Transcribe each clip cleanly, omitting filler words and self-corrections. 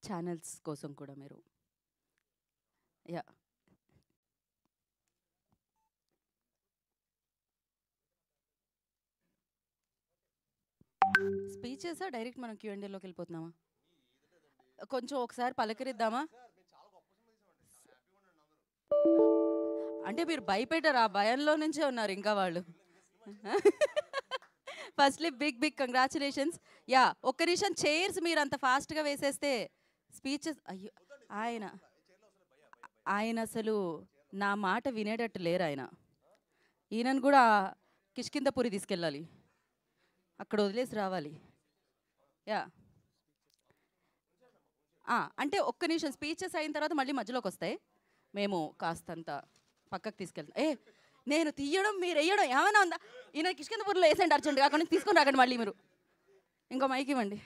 Channels కోసం కూడా మీరు యా స్పీచెస్ డైరెక్ట్ మనం Q&Aలోకి వెళ్ళిపోతున్నామా? కొంచెం ఒకసారి పలకరిద్దామా? అంటే మీరు భయపెట్టారు, ఆ భయంలో నుంచే ఉన్నారు ఇంకా వాళ్ళు. Firstly big congratulations. యా ఒక్క నిమిషం, చైర్స్ మీరు అంత ఫాస్ట్గా వేసేస్తే స్పీచెస్ అయ్యో ఆయన అసలు నా మాట వినేటట్టు లేరు ఆయన. ఈయనను కూడా కిష్కిందపురి తీసుకెళ్ళాలి, అక్కడ వదిలేసి రావాలి. యా అంటే ఒక్క నిమిషం, స్పీచెస్ అయిన తర్వాత మళ్ళీ మధ్యలోకి వస్తాయి, మేము కాస్తంత పక్కకు తీసుకెళ్తాం. నేను తీయడం మీరు వేయడం ఏమైనా ఉందా? ఈయన కిష్కిందపురిలో వేసేయండి అర్జెంట్గా, అక్కడ నుంచి తీసుకొని రాకండి మళ్ళీ మీరు. ఇంకో మైక్ ఇవ్వండి.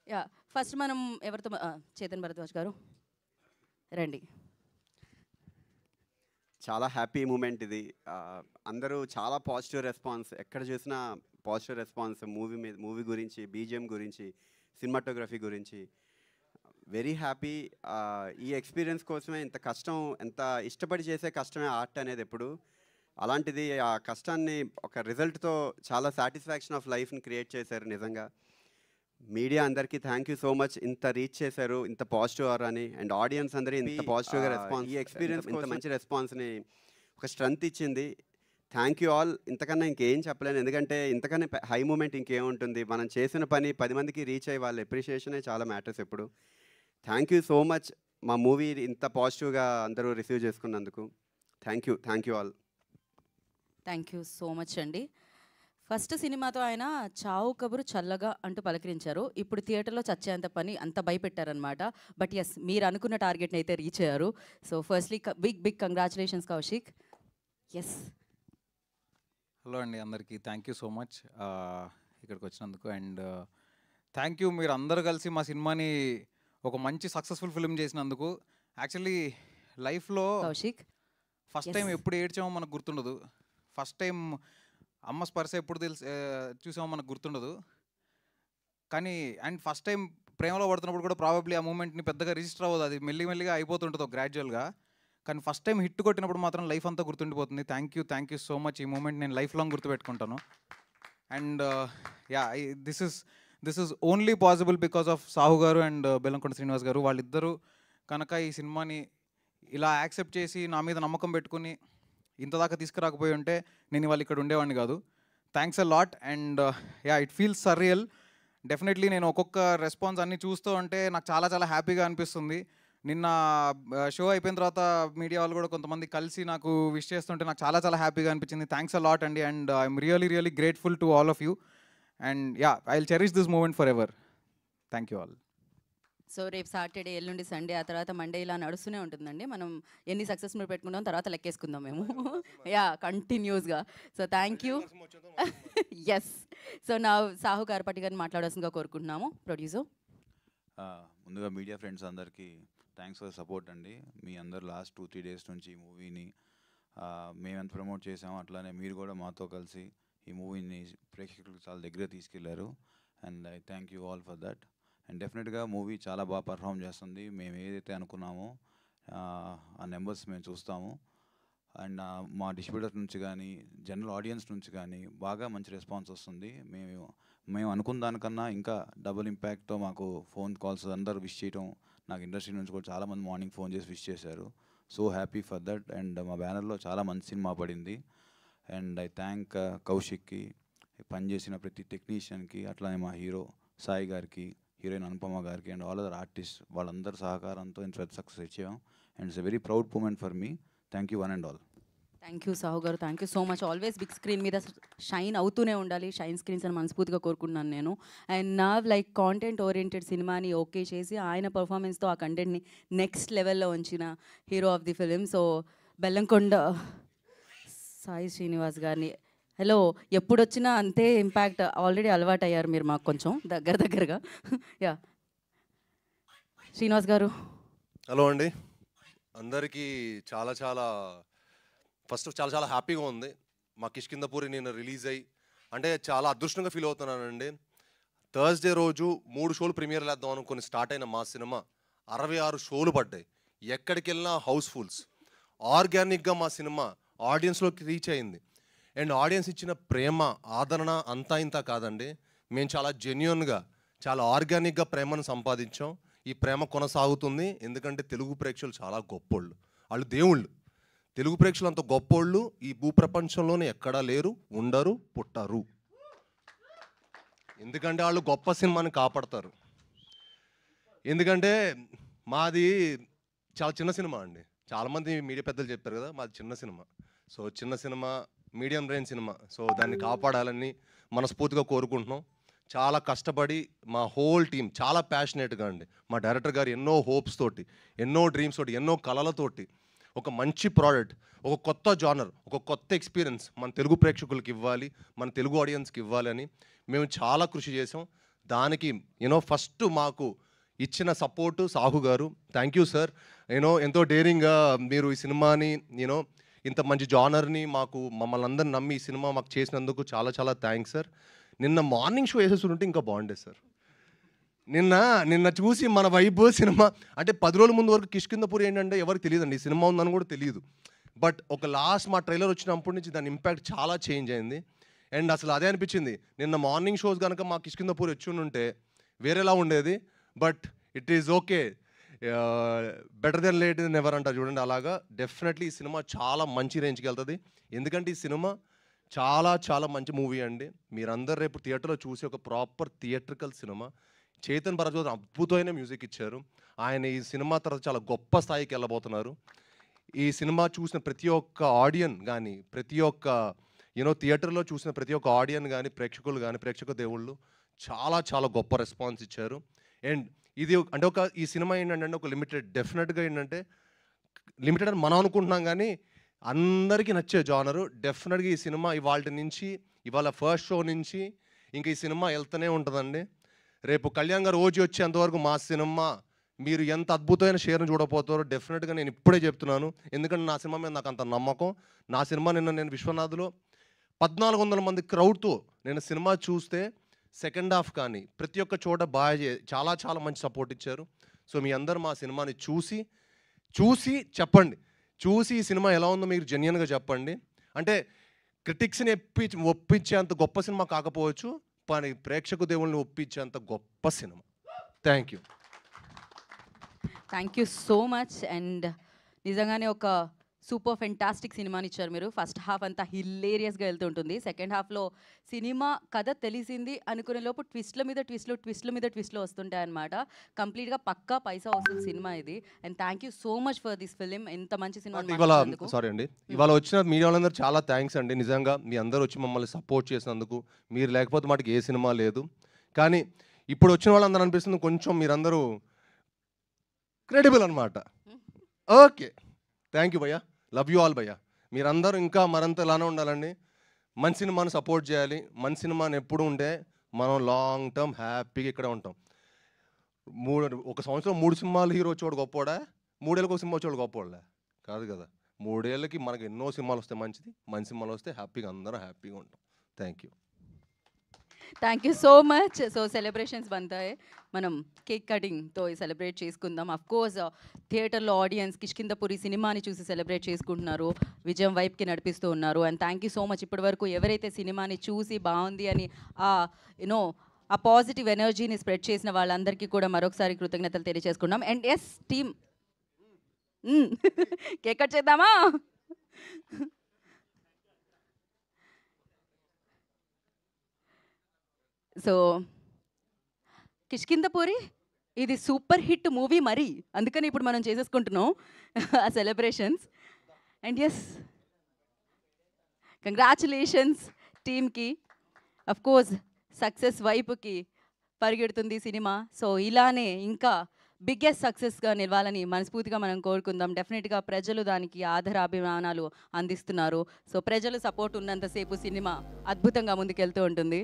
యా ఫస్ట్ మనం ఎవరితో చేతన్ భరద్వాజ్ గారు రండి. చాలా హ్యాపీ మూమెంట్ ఇది. అందరూ చాలా పాజిటివ్ రెస్పాన్స్, ఎక్కడ చూసినా పాజిటివ్ రెస్పాన్స్ మూవీ గురించి, బీజిఎం గురించి, సినిమాటోగ్రఫీ గురించి. Very happy. ఈ ఎక్స్పీరియన్స్ కోసమే ఇంత కష్టం, ఎంత ఇష్టపడి చేసే కష్టమే ఆర్ట్ అనేది ఎప్పుడు. అలాంటిది ఆ కష్టాన్ని ఒక రిజల్ట్తో చాలా సాటిస్ఫాక్షన్ ఆఫ్ లైఫ్ని క్రియేట్ చేశారు నిజంగా. మీడియా అందరికీ థ్యాంక్ యూ సో మచ్, ఇంత రీచ్ చేశారు, ఇంత పాజిటివ్ అని. అండ్ ఆడియన్స్ అందరూ ఇంత పాజిటివ్గా రెస్పాన్స్, ఈ ఎక్స్పీరియన్స్ ఇంత మంచి రెస్పాన్స్ని ఒక స్ట్రెంత్ ఇచ్చింది. Thank you all. ఇంతకన్నా ఇంకేం చెప్పలేను, ఎందుకంటే ఇంతకన్నా హై మూమెంట్ ఇంకేముంటుంది. మనం చేసిన పని 10 మందికి రీచ్ అయ్యి వాళ్ళ అప్రిషియేషనే చాలా మ్యాటర్స్ ఎప్పుడు. థ్యాంక్ యూ సో మచ్, మా మూవీ ఇంత పాజిటివ్గా అందరూ రిసీవ్ చేసుకున్నందుకు. Thank you all. Thank you so much అండి. ఫస్ట్ సినిమాతో ఆయన చావు కబురు చల్లగా అంటూ పలకరించారు, ఇప్పుడు థియేటర్లో చచ్చేంత పని అంత భయపెట్టారనమాట. బట్ ఎస్, మీరు అనుకున్న టార్గెట్ని అయితే రీచ్ అయ్యారు. So firstly big congratulations Kaushik. Yes hello అండి అందరికీ, థ్యాంక్ యూ సో మచ్ ఇక్కడికి వచ్చినందుకు. అండ్ థ్యాంక్ యూ మీరు అందరూ కలిసి మా సినిమాని ఒక మంచి సక్సెస్ఫుల్ ఫిల్మ్ చేసినందుకు. యాక్చువల్లీ లైఫ్లో కౌశిక్ ఫస్ట్ టైం ఎప్పుడు ఏడ్చామో మనకు గుర్తుండదు, ఫస్ట్ టైం అమ్మ స్పర్శ ఎప్పుడు చూసామో మనకు గుర్తుండదు. కానీ అండ్ ఫస్ట్ టైం ప్రేమలో పడుతున్నప్పుడు కూడా ప్రాబబ్లీ ఆ మూమెంట్ని పెద్దగా రిజిస్టర్ అవ్వదు, అది మెల్లిగా అయిపోతుంటుంది గ్రాడ్యువల్గా. కానీ ఫస్ట్ టైం హిట్ కొట్టినప్పుడు మాత్రం లైఫ్ అంతా గుర్తుండిపోతుంది. Thank you so much. ఈ మూమెంట్ నేను లైఫ్ లాంగ్ గుర్తుపెట్టుకుంటాను. And yeah this is only possible because of Sahu గారు అండ్ బెల్లంకొండ శ్రీనివాస్ గారు. వాళ్ళిద్దరూ కనుక ఈ సినిమాని ఇలా యాక్సెప్ట్ చేసి నా మీద నమ్మకం పెట్టుకుని ఇంతదాకా తీసుకురాకపోయి ఉంటే నేను వాళ్ళు ఇక్కడ ఉండేవాడిని కాదు. Thanks a lot. And yeah it feels surreal definitely. నేను ఒక్కొక్క రెస్పాన్స్ అన్నీ చూస్తూ ఉంటే నాకు చాలా హ్యాపీగా అనిపిస్తుంది. నిన్న షో అయిపోయిన తర్వాత మీడియా వాళ్ళు కూడా కొంతమంది కలిసి నాకు విష్ చేస్తుంటే నాకు చాలా హ్యాపీగా అనిపించింది. థ్యాంక్స్ అ లాట్ అండి. And I'm really grateful to all of you. And yeah I will cherish this moment forever. Thank you all. So రేపు సాటర్డే, ఎల్లుండి సండే, ఆ తర్వాత మండే ఇలా నడుస్తూనే ఉంటుందండి. మనం ఎన్ని సక్సెస్ఫుల్ పెట్టుకుంటాం తర్వాత లెక్కేసుకుందాం మేము. యా కంటిన్యూస్గా. So thank you. Yes. So నా సాహు గారిపట్టి గారిని మాట్లాడాల్సిందిగా కోరుకుంటున్నాము. ప్రొడ్యూసర్ ముందుగా మీడియా ఫ్రెండ్స్ అందరికీ థ్యాంక్స్ ఫర్ సపోర్ట్ అండి. మీ అందరు లాస్ట్ 2-3 డేస్ నుంచి ఈ మూవీని మేము ఎంత ప్రమోట్ చేసామో అట్లానే మీరు కూడా మాతో కలిసి ఈ మూవీని ప్రేక్షకులకు చాలా దగ్గర తీసుకెళ్లారు. And I thank you all for that. And డెఫినెట్గా మూవీ చాలా బాగా పర్ఫామ్ చేస్తుంది. మేము ఏదైతే అనుకున్నామో ఆ నెంబర్స్ మేము చూస్తాము. అండ్ మా డిస్ట్రిబ్యూటర్ నుంచి కానీ జనరల్ ఆడియన్స్ నుంచి కానీ బాగా మంచి రెస్పాన్స్ వస్తుంది. మేము అనుకున్న దానికన్నా ఇంకా డబుల్ ఇంపాక్ట్తో మాకు ఫోన్ కాల్స్ అందరూ విష్ చేయడం, నాకు ఇండస్ట్రీ నుంచి కూడా చాలామంది మార్నింగ్ ఫోన్ చేసి విష్ చేశారు. So happy for that. And మా బ్యానర్లో చాలా మంచి సినిమా పడింది. అండ్ ఐ థ్యాంక్ కౌశిక్కి, పనిచేసిన ప్రతి టెక్నీషియన్కి, అట్లానే మా హీరో సాయి గారికి, హీరోయిన్ అనుపమ గారికి అండ్ ఆల్ అదర్ ఆర్టిస్ట్ వాళ్ళందరి సహకారంతో ఇంత పెద్ద సక్సెస్ ఇచ్చాం. And it's a very proud moment for me. Thank you one and all. Thank you Sahu గారు, thank you so much. Always big screen మీద షైన్ అవుతూనే ఉండాలి, షైన్ స్క్రీన్స్ అని మనస్ఫూర్తిగా కోరుకుంటున్నాను నేను. అండ్ నా లైక్ కాంటెంట్ ఓరియంటెడ్ సినిమాని ఓకే చేసి ఆయన పర్ఫార్మెన్స్తో ఆ కంటెంట్ని నెక్స్ట్ లెవెల్లో ఉంచిన hero of the film so Bellamkonda Sai Srinivas గారిని. హలో, ఎప్పుడు వచ్చినా అంతే ఇంపాక్ట్, ఆల్రెడీ అలవాటు అయ్యారు మీరు మాకు కొంచెం దగ్గరగా. యా శ్రీనివాస్ గారు. హలో అండి అందరికీ. ఫస్ట్ చాలా హ్యాపీగా ఉంది. మా కిష్కిందపురి నేను రిలీజ్ అయ్యి అంటే చాలా అదృష్టంగా ఫీల్ అవుతున్నానండి. థర్స్డే రోజు 3 షోలు ప్రీమియర్ వేద్దాం అనుకుని స్టార్ట్ అయిన మా సినిమా 66 షోలు పడ్డాయి. ఎక్కడికి వెళ్ళినా హౌస్ఫుల్స్. ఆర్గానిక్గా మా సినిమా ఆడియన్స్లోకి రీచ్ అయింది. అండ్ ఆడియన్స్ ఇచ్చిన ప్రేమ ఆదరణ అంతా ఇంత కాదండి. మేము చాలా జెన్యున్గా చాలా ఆర్గానిక్గా ప్రేమను సంపాదించాం. ఈ ప్రేమ కొనసాగుతుంది. ఎందుకంటే తెలుగు ప్రేక్షకులు చాలా గొప్పోళ్ళు, వాళ్ళు దేవుళ్ళు. తెలుగు ప్రేక్షకులు అంత గొప్పోళ్ళు ఈ భూప్రపంచంలోనే ఎక్కడా లేరు, ఉండరు, పుట్టరు. ఎందుకంటే వాళ్ళు గొప్ప సినిమాని కాపాడతారు. ఎందుకంటే మాది చాలా చిన్న సినిమా అండి. చాలామంది మీడియా పెద్దలు చెప్పారు కదా, మాది చిన్న సినిమా. సో చిన్న cinema, medium range cinema. So దాన్ని కాపాడాలని మనస్ఫూర్తిగా కోరుకుంటున్నాం. చాలా కష్టపడి మా హోల్ టీం చాలా ప్యాషనేట్గా అండి. మా డైరెక్టర్ గారు ఎన్నో హోప్స్ తోటి, ఎన్నో డ్రీమ్స్ తోటి, ఎన్నో కళలతోటి ఒక మంచి ప్రోడక్ట్, ఒక కొత్త జానర్, ఒక కొత్త ఎక్స్పీరియన్స్ మన తెలుగు ప్రేక్షకులకి ఇవ్వాలి, మన తెలుగు ఆడియన్స్కి ఇవ్వాలి అని మేము చాలా కృషి చేసాం. దానికి ఫస్ట్ మాకు ఇచ్చిన సపోర్టు సాహు గారు. Thank you sir. ఎంతో డేరింగ్గా మీరు ఈ సినిమాని ఇంత మంచి జానర్ని మమ్మల్ని అందరిని నమ్మి ఈ సినిమా మాకు చేసినందుకు చాలా చాలా థ్యాంక్స్ సార్. నిన్న మార్నింగ్ షో వేసేస్తుంటే ఇంకా బాగుండేది సార్. నిన్న చూసి మన వైబ్ సినిమా అంటే 10 రోజుల ముందు వరకు కిష్కిందపూర్ ఏంటంటే ఎవరికి తెలియదండి, ఈ సినిమా ఉందని కూడా తెలియదు. బట్ ఒక లాస్ట్ మా ట్రైలర్ వచ్చినప్పటి నుంచి దాని ఇంపాక్ట్ చాలా చేంజ్ అయింది. అండ్ అసలు అదే అనిపించింది, నిన్న మార్నింగ్ షోస్ కనుక మా కిష్కిందపూర్ వచ్చి ఉంటే వేరేలా ఉండేది. But it is okay, better than late than ever అంటారు చూడండి. అలాగా డెఫినెట్లీ ఈ సినిమా చాలా మంచి రేంజ్కి వెళ్తుంది. ఎందుకంటే ఈ సినిమా చాలా చాలా మంచి మూవీ అండి. మీరందరూ రేపు థియేటర్లో చూసి ఒక proper theatrical cinema. Chetan Bharadwaj అద్భుతమైన మ్యూజిక్ ఇచ్చారు. ఆయన ఈ సినిమా తర్వాత చాలా గొప్ప స్థాయికి వెళ్ళబోతున్నారు. ఈ సినిమా చూసిన ప్రతి ఒక్క ఆడియన్ కానీ, ప్రతి ఒక్క థియేటర్లో చూసిన ప్రతి ఒక్క ఆడియన్ కానీ, ప్రేక్షకులు కానీ, ప్రేక్షక దేవుళ్ళు చాలా చాలా గొప్ప రెస్పాన్స్ ఇచ్చారు. అండ్ ఇది అంటే ఈ సినిమా ఏంటంటే ఒక లిమిటెడ్, డెఫినెట్గా ఏంటంటే లిమిటెడ్ అని మనం అనుకుంటున్నాం కానీ అందరికీ నచ్చే జానరు. డెఫినెట్గా ఈ సినిమా ఇవాళ ఫస్ట్ షో నుంచి ఇంకా ఈ సినిమా వెళ్తూనే ఉంటుందండి. రేపు కళ్యాణ్ గారు ఓజీ వచ్చేంతవరకు మా సినిమా మీరు ఎంత అద్భుతమైన షేర్ను చూడబోతారో డెఫినెట్గా నేను ఇప్పుడే చెప్తున్నాను. ఎందుకంటే నా సినిమా మీద నాకు అంత నమ్మకం. నా సినిమా నేను విశ్వనాథ్లో 1400 మంది క్రౌడ్తో నేను సినిమా చూస్తే సెకండ్ హాఫ్ కానీ ప్రతి ఒక్క చోట చాలా చాలా మంచి సపోర్ట్ ఇచ్చారు. సో మీ అందరు మా సినిమాని చూసి చెప్పండి. చూసి ఈ సినిమా ఎలా ఉందో మీరు జెన్యున్గా చెప్పండి. అంటే క్రిటిక్స్ని ఒప్పించేంత గొప్ప సినిమా కాకపోవచ్చు, కానీ ప్రేక్షక దేవుళ్ళని ఒప్పించేంత గొప్ప cinema. Thank you. Thank you so much. And నిజంగానే ఒక సూపర్ ఫెంటాస్టిక్ సినిమాని ఇచ్చారు మీరు. ఫస్ట్ హాఫ్ అంతా హిల్లేరియస్గా వెళ్తుంటుంది. సెకండ్ హాఫ్లో సినిమా కథ తెలిసింది అనుకునే లోపు ట్విస్ట్ల మీద ట్విస్ట్లు వస్తుంటాయి అనమాట. కంప్లీట్గా పక్కా పైసా వస్తుంది సినిమా ఇది. And thank you so much for this film. ఎంత మంచి సినిమా. సారీ అండి, ఇవాళ వచ్చిన మీడియా వాళ్ళందరూ చాలా థ్యాంక్స్ అండి. నిజంగా మీ అందరూ వచ్చి మమ్మల్ని సపోర్ట్ చేసినందుకు. మీరు లేకపోతే మాకు ఏ సినిమా లేదు. కానీ ఇప్పుడు వచ్చిన వాళ్ళందరూ అనిపిస్తుంది కొంచెం మీరందరూ క్రెడిబుల్ అనమాట. ఓకే, థ్యాంక్ యూ భయ్యా. లవ్ యూ ఆల్ భయ్యా. మీరందరూ ఇంకా మరింత ఇలానే ఉండాలండి. మంచి సినిమాని సపోర్ట్ చేయాలి. మంచి సినిమాని ఎప్పుడు ఉంటే మనం లాంగ్ టర్మ్ హ్యాపీగా ఇక్కడే ఉంటాం. ఒక సంవత్సరం 3 సినిమాలు హీరో వచ్చేవాడు గొప్పవాడా? 3 ఏళ్ళకి ఒక సినిమా వచ్చేవాడు గొప్పవాళ్ళే కాదు కదా. 3 ఏళ్ళకి మనకి ఎన్నో సినిమాలు వస్తే మంచిది. మంచి సినిమాలు వస్తే హ్యాపీగా అందరం హ్యాపీగా ఉంటాం. Thank you. Thank you so much. So celebrations బంతాయి, మనం కేక్ కటింగ్తో సెలబ్రేట్ చేసుకుందాం. అఫ్ కోర్స్ థియేటర్లో ఆడియన్స్ కిష్కిందపురి సినిమాని చూసి సెలబ్రేట్ చేసుకుంటున్నారు, విజయం వైపుకి నడిపిస్తూ ఉన్నారు. And thank you so much. ఇప్పటి వరకు ఎవరైతే సినిమాని చూసి బాగుంది అని ఆ పాజిటివ్ ఎనర్జీని స్ప్రెడ్ చేసిన వాళ్ళందరికీ కూడా మరొకసారి కృతజ్ఞతలు తెలియజేసుకున్నాం. And yes team, cake cut చేద్దామా? సో కిష్కిందపురి ఇది సూపర్ హిట్ మూవీ మరి, అందుకని ఇప్పుడు మనం చేసేసుకుంటున్నాం ఆ సెలబ్రేషన్స్. అండ్ ఎస్, కంగ్రాచులేషన్స్ టీమ్కి. అఫ్ కోర్స్ సక్సెస్ వైపుకి పరిగెడుతుంది సినిమా. సో ఇలానే ఇంకా బిగ్గెస్ట్ సక్సెస్గా నిలవాలని మనస్ఫూర్తిగా మనం కోరుకుందాం. డెఫినెట్గా ప్రజలు దానికి ఆధారాభిమానాలు అందిస్తున్నారు. సో ప్రజలు సపోర్ట్ ఉన్నంతసేపు సినిమా అద్భుతంగా ముందుకెళ్తూ ఉంటుంది.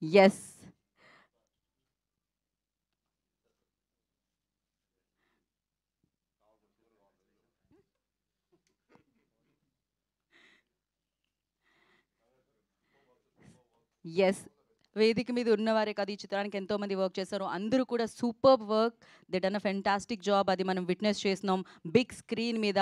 ఎస్. ఎస్. వేదిక మీద ఉన్నవారే కాదు, ఈ చిత్రానికి ఎంతోమంది వర్క్ చేశారు. అందరూ కూడా superb work. They done a fantastic job. అది మనం విట్నెస్ చేస్తున్నాం బిగ్ స్క్రీన్ మీద.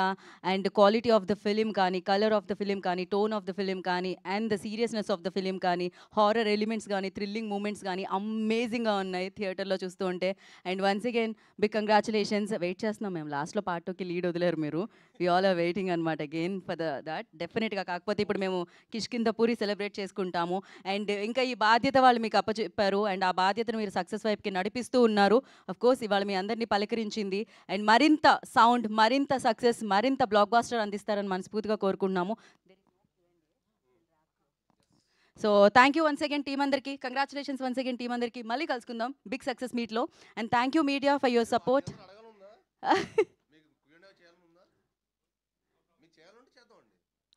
And quality of the film కానీ, కలర్ ఆఫ్ ద ఫిలిం కానీ, టోన్ ఆఫ్ ద ఫిలిం కానీ, and the seriousness of the film కానీ, హారర్ ఎలిమెంట్స్ కానీ, thrilling moments కానీ అమేజింగ్గా ఉన్నాయి థియేటర్లో చూస్తూ ఉంటే. And once again big congratulations. Wait చేస్తున్నాం మేము. లాస్ట్లో పార్ట్ 2కి లీడ్ వదిలేరు మీరు. వి ఆల్ ఆర్ వెయిటింగ్ అనమాట అగైన్ ఫర్ దట్ డెఫినెట్గా. కాకపోతే ఇప్పుడు మేము కిష్కింధపురి సెలబ్రేట్ చేసుకుంటాము. అండ్ ఇంకా ఈ బాధ్యత వాళ్ళు మీకు అప్పచెప్పారు. అండ్ ఆ బాధ్యతను మీరు సక్సెస్ వైపుకి నడిపిస్తూ ఉన్నారు. అఫ్ కోర్స్ ఇవాళ మీ అందరినీ పలకరించింది. అండ్ మరింత సౌండ్, మరింత సక్సెస్, మరింత బ్లాక్ బాస్టర్ అందిస్తారని మనస్ఫూర్తిగా కోరుకుంటున్నాము. So thank you once again team అందరికీ. కంగ్రాచులేషన్స్ వన్స్ అగైన్ టీం అందరికీ. మళ్ళీ కలుసుకుందాం బిగ్ సక్సెస్ మీట్లో. And thank you media for your support.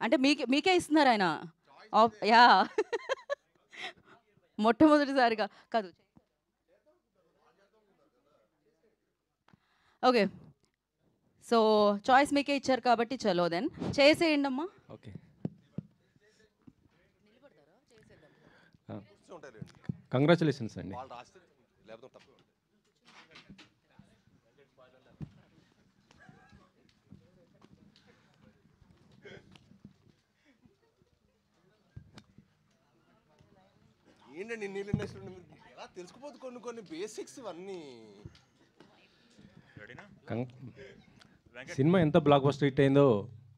అంటే మీకే ఇస్తున్నారు ఆయన. యా, మొట్టమొదటిసారిగా కాదు. ఓకే, సో చాయిస్ మీకే ఇచ్చారు కాబట్టి చలో దెన్ చేసేయండి అమ్మా. ఓకే, కంగ్రాచులేషన్స్ అండి. ఏంటండి నీళ్ళు ఎలా తెలుసుకోపోదు కొన్ని కొన్ని బేసిక్స్ ఇవన్నీ. సినిమా ఎంత బ్లాక్ బస్టర్ హిట్ అయిందో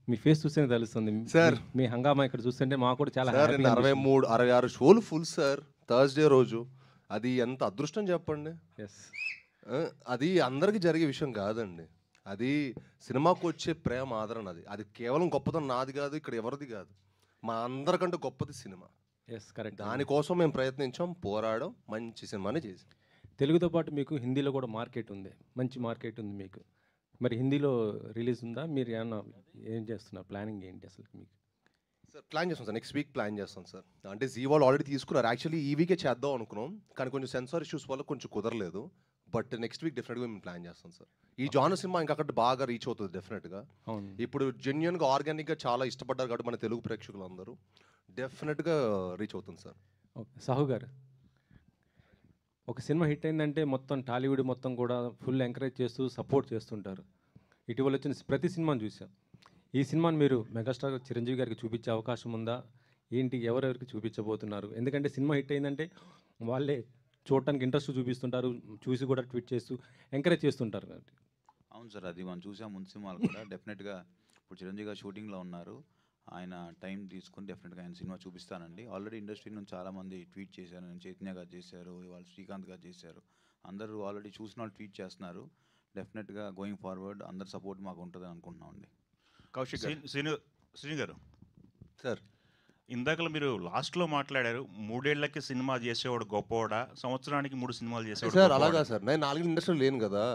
మీ ఫేస్ చూస్తేనే తెలుస్తుంది సార్. మీ హంగామా ఇక్కడ చూస్తుంటే మాకు కూడా చాలా సార్ హ్యాపీగా 63-66 షోలు ఫుల్ సార్ థర్స్డే రోజు. అది ఎంత అదృష్టం చెప్పండి. ఎస్, అది అందరికీ జరిగే విషయం కాదండి. అది సినిమాకు వచ్చే ప్రేమ ఆదరణ. అది కేవలం గొప్పతనం నాది కాదు, ఇక్కడ ఎవరిది కాదు, మా అందరికంటే గొప్పది సినిమా. Yes correct. దానికోసం మేము ప్రయత్నించాం, పోరాడాం, మంచి సినిమాని చేసాం. తెలుగుతో పాటు మీకు హిందీలో కూడా మార్కెట్ ఉంది, మంచి మార్కెట్ ఉంది మీకు. మరి హిందీలో రిలీజ్ ఉందా? మీరు ఏమన్నా ఏం చేస్తున్నారు? ప్లానింగ్ ఏంటి అసలు మీకు? సార్ ప్లాన్ చేస్తాం సార్, నెక్స్ట్ వీక్ ప్లాన్ చేస్తాం సార్. అంటే జీ వాళ్ళు ఆల్రెడీ తీసుకున్నారు. యాక్చువల్లీ ఈ వీకే చేద్దాం అనుకున్నాం, కానీ కొంచెం సెన్సార్ ఇష్యూస్ వల్ల కొంచెం కుదరలేదు. బట్ నెక్స్ట్ వీక్ డెఫినెట్గా మేము ప్లాన్ చేస్తాం సార్. ఈ జానర్ సినిమా ఇంకా అక్కడ బాగా రీచ్ అవుతుంది డెఫినెట్గా. అవును, ఇప్పుడు జెన్యున్గా ఆర్గానిక్గా చాలా ఇష్టపడ్డారు కాబట్టి మన తెలుగు ప్రేక్షకులు అందరూ డెఫినెట్గా రీచ్ అవుతుంది సార్. ఓకే సాహు గారు, ఒక సినిమా హిట్ అయిందంటే మొత్తం టాలీవుడ్ మొత్తం కూడా ఫుల్ ఎంకరేజ్ చేస్తూ సపోర్ట్ చేస్తుంటారు. ఇటీవల వచ్చిన ప్రతి సినిమాను చూసాం. ఈ సినిమాని మీరు మెగాస్టార్ చిరంజీవి గారికి చూపించే అవకాశం ఉందా? ఏంటి, ఎవరెవరికి చూపించబోతున్నారు? ఎందుకంటే సినిమా హిట్ అయిందంటే వాళ్ళే చూడటానికి ఇంట్రెస్ట్ చూపిస్తుంటారు, చూసి కూడా ట్వీట్ చేస్తూ ఎంకరేజ్ చేస్తుంటారు. అవును సార్, అది మనం చూసాం ముందు సినిమాలు కూడా. డెఫినెట్గా ఇప్పుడు చిరంజీవి గారు షూటింగ్లో ఉన్నారు. ఆయన టైం తీసుకుని డెఫినెట్గా ఆయన సినిమా చూపిస్తానండి. ఆల్రెడీ ఇండస్ట్రీ నుంచి చాలామంది ట్వీట్ చేశారు. నేను చైతన్య గారు చేశారు, ఇవాళ శ్రీకాంత్ గారు చేశారు. అందరూ ఆల్రెడీ చూసిన వాళ్ళు ట్వీట్ చేస్తున్నారు. డెఫినెట్గా గోయింగ్ ఫార్వర్డ్ అందరి సపోర్ట్ మాకు ఉంటుందని అనుకుంటున్నామండి. కౌశిక్ శ్రీను గారు సార్, ఇందాకలో మీరు లాస్ట్లో మాట్లాడారు, 3 ఏళ్లకి సినిమా చేసేవాడు గొప్పవాడా, సంవత్సరానికి 3 సినిమాలు చేసేవాడు సార్ అలాగా గొప్పవాడా? సార్, నేను 4 ఇండస్ట్రీలో లేను కదా.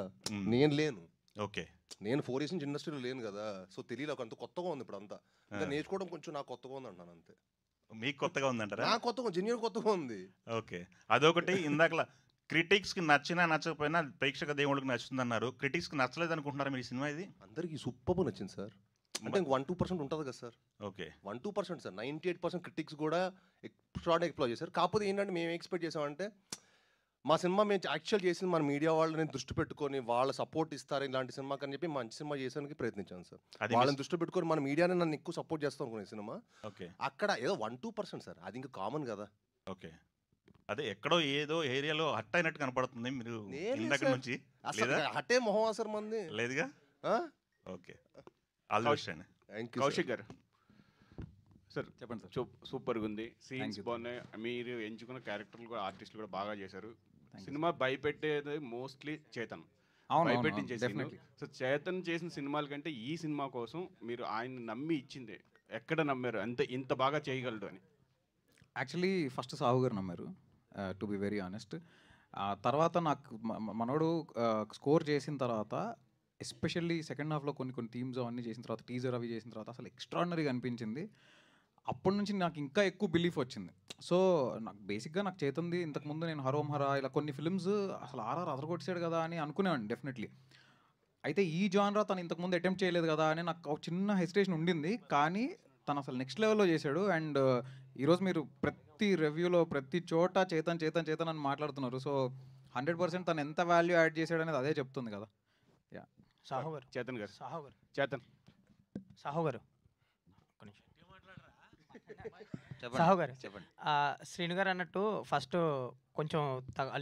నేను లేను, ఓకే, నేను 4 ఇయర్స్ నుంచి ఇండస్ట్రీలో లేను కదా. సో తెలియదు, అంత కొత్తగా ఉంది ఇప్పుడు అంతా. ఇంకా నేర్చుకోవడం కొంచెం నాకు కొత్తగా ఉంది అంటాను అంతే. మీకు కొత్తగా ఉందంటారా? నాకు కొత్తగా, జెన్యున్ కొత్తగా ఉంది. ఓకే, అదొకటి. ఇందాకలా క్రిటిక్స్కి నచ్చినా నచ్చకపోయినా ప్రేక్షక దేవుళ్ళకి నచ్చుతుంది అన్నారు. క్రిటిక్స్కి నచ్చలేదు అనుకుంటున్నారా మీరు ఈ సినిమా? ఇది అందరికీ సూపర్ నచ్చింది సార్. అంటే 1-2% ఉంటుంది కదా సార్. Okay, 1-2% sir. 98% క్రిటిక్స్ కూడా ఎక్స్ప్లోర్ చేశారు. కాకపోతే ఏంటంటే మేము ఎక్స్పెక్ట్ చేసామంటే మా సినిమా మేము యాక్చువల్ చేసింది మన మీడియా వాళ్ళని దృష్టి పెట్టుకొని వాళ్ళ సపోర్ట్ ఇస్తారు ఇలాంటి సినిమాకి అని చెప్పి మంచి సినిమా చేసానికి ప్రయత్నించాను సార్. అది వాళ్ళని దృష్టి పెట్టుకొని మన మీడియాని నన్ను ఎక్కువ సపోర్ట్ చేస్తాం అనుకునే సినిమా. ఓకే, అక్కడ ఏదో 1-2% సార్, అది ఇంకా కామన్ కదా. ఓకే. అదే ఎక్కడో ఏదో ఏరియాలో హట్ అయినట్టు కనపడుతుంది మీరు లేదు ఇందాక సార్. నుంచి. అసలు లేదా? హటే మొహం సార్ మంది. లేదుగా. ఓకే, ఆల్ ది బెస్ట్ అండి. కౌశిక్ గారు సార్ చెప్పండి సార్. సూపర్గా ఉంది, సీన్స్ you. బాగున్నాయి. మీరు ఎంచుకున్న క్యారెక్టర్లు కూడా ఆర్టిస్టులు కూడా బాగా చేశారు. సినిమా భయపెట్టేది మోస్ట్లీ చేతన్, భయపెట్టించేసి. సో చేతన్ చేసిన సినిమాల కంటే ఈ సినిమా కోసం మీరు ఆయన నమ్మి ఇచ్చింది ఎక్కడ నమ్మారు ఇంత బాగా చేయగలడు అని? యాక్చువల్లీ ఫస్ట్ సాహు గారు నమ్మారు, టు బి వెరీ ఆనెస్ట్. తర్వాత నాకు మనోడు స్కోర్ చేసిన తర్వాత, ఎస్పెషల్లీ సెకండ్ హాఫ్లో కొన్ని థీమ్స్ అవన్నీ చేసిన తర్వాత, టీజర్ అవి చేసిన తర్వాత అసలు ఎక్స్ట్రాడినరీగా అనిపించింది. అప్పటి నుంచి నాకు ఇంకా ఎక్కువ బిలీఫ్ వచ్చింది. సో నాకు బేసిక్గా నాకు చేతంది ఇంతకుముందు నేను హరోం హరా ఇలా కొన్ని ఫిల్మ్స్ అసలు ఆర్ఆర్ అదరగొట్టాడు కదా అని అనుకునేవాడిని డెఫినెట్లీ. అయితే ఈ జానరా తను ఇంతకుముందు అటెంప్ట్ చేయలేదు కదా అని నాకు ఒక చిన్న హెసిటేషన్ ఉండింది. కానీ తను అసలు నెక్స్ట్ లెవెల్లో చేశాడు. అండ్ ఈరోజు మీరు ప్రతి రివ్యూలో ప్రతి చోట చేతన్ చేతన్ చేతన్ అని మాట్లాడుతున్నారు. సో 100% తను ఎంత వాల్యూ యాడ్ చేశాడు అనేది అదే చెప్తుంది కదా. యా సాహు గారు చేతన్ గారు సాహు గారు చేతన్ సాహు గారు ఒక్క నిమిషం. చెప్పండి. సాహు గారు చెప్పండి. శ్రీను గారు అన్నట్టు ఫస్ట్ కొంచెం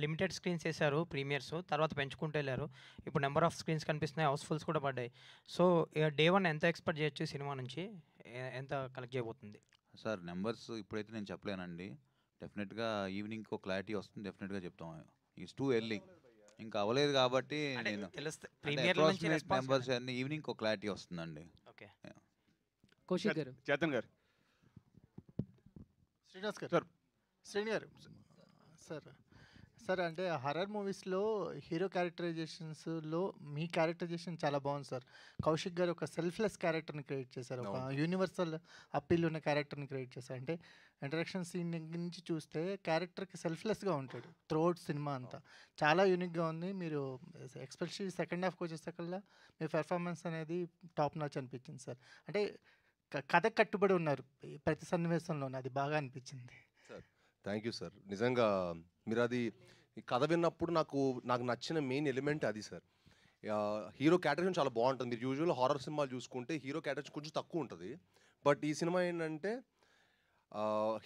లిమిటెడ్ స్క్రీన్స్ వేశారు ప్రీమియర్స్, తర్వాత పెంచుకుంటూ వెళ్ళారు. ఇప్పుడు నెంబర్ ఆఫ్ స్క్రీన్స్ కనిపిస్తున్నాయి, హౌస్ఫుల్స్ కూడా పడ్డాయి. సో డే 1 ఎంత ఎక్స్పెక్ట్ చేయొచ్చు సినిమా నుంచి, ఎంత కలెక్ట్ చేయబోతుంది? సార్ నెంబర్స్ ఇప్పుడైతే నేను చెప్పలేనండి. డెఫినెట్గా ఈవినింగ్ ఒక క్లారిటీ వస్తుంది, డెఫినెట్గా చెప్తాం. ఇట్స్ టూ ఎర్లీ, ఇంకా అవ్వలేదు కాబట్టి నేను తెలుస్తే ప్రీమియర్ నుంచి అప్రాక్సిమేట్ నెంబర్స్ అన్ని ఈవినింగ్ ఒక క్లారిటీ వస్తుందండి. ఓకే. కౌశిక్ గారు. చేతన్ గారు. శ్రీనివాస్ గారు. సార్. శ్రీని గారు. సార్ అంటే హర్రర్ మూవీస్లో హీరో క్యారెక్టరైజేషన్స్లో మీ క్యారెక్టరైజేషన్ చాలా బాగుంది సార్. కౌశిక్ గారు ఒక సెల్ఫ్లెస్ క్యారెక్టర్ని క్రియేట్ చేశారు, ఒక యూనివర్సల్ అప్పీల్ ఉన్న క్యారెక్టర్ని క్రియేట్ చేశారు. అంటే ఇంట్రడక్షన్ సీన్ నుంచి చూస్తే క్యారెక్టర్కి సెల్ఫ్లెస్గా ఉంటాడు త్రూఅవుట్ సినిమా అంతా. చాలా యూనిక్గా ఉంది. మీరు ఎస్పెషల్లీ సెకండ్ హాఫ్కి వచ్చేసరికల్లా మీ పెర్ఫార్మెన్స్ అనేది టాప్ నాచ్ అనిపించింది సార్. అంటే కథకు కట్టుబడి ఉన్నారు ప్రతి సన్నివేశంలోనే, అది బాగా అనిపించింది సార్. Thank you sir. నిజంగా మీరు అది ఈ కథ విన్నప్పుడు నాకు నచ్చిన మెయిన్ ఎలిమెంట్ అది సార్. హీరో క్యారెక్టర్ చాలా బాగుంటుంది. మీరు యూజువల్ హారర్ సినిమాలు చూసుకుంటే హీరో క్యారెక్టర్ కొంచెం తక్కువ ఉంటుంది. బట్ ఈ సినిమా ఏంటంటే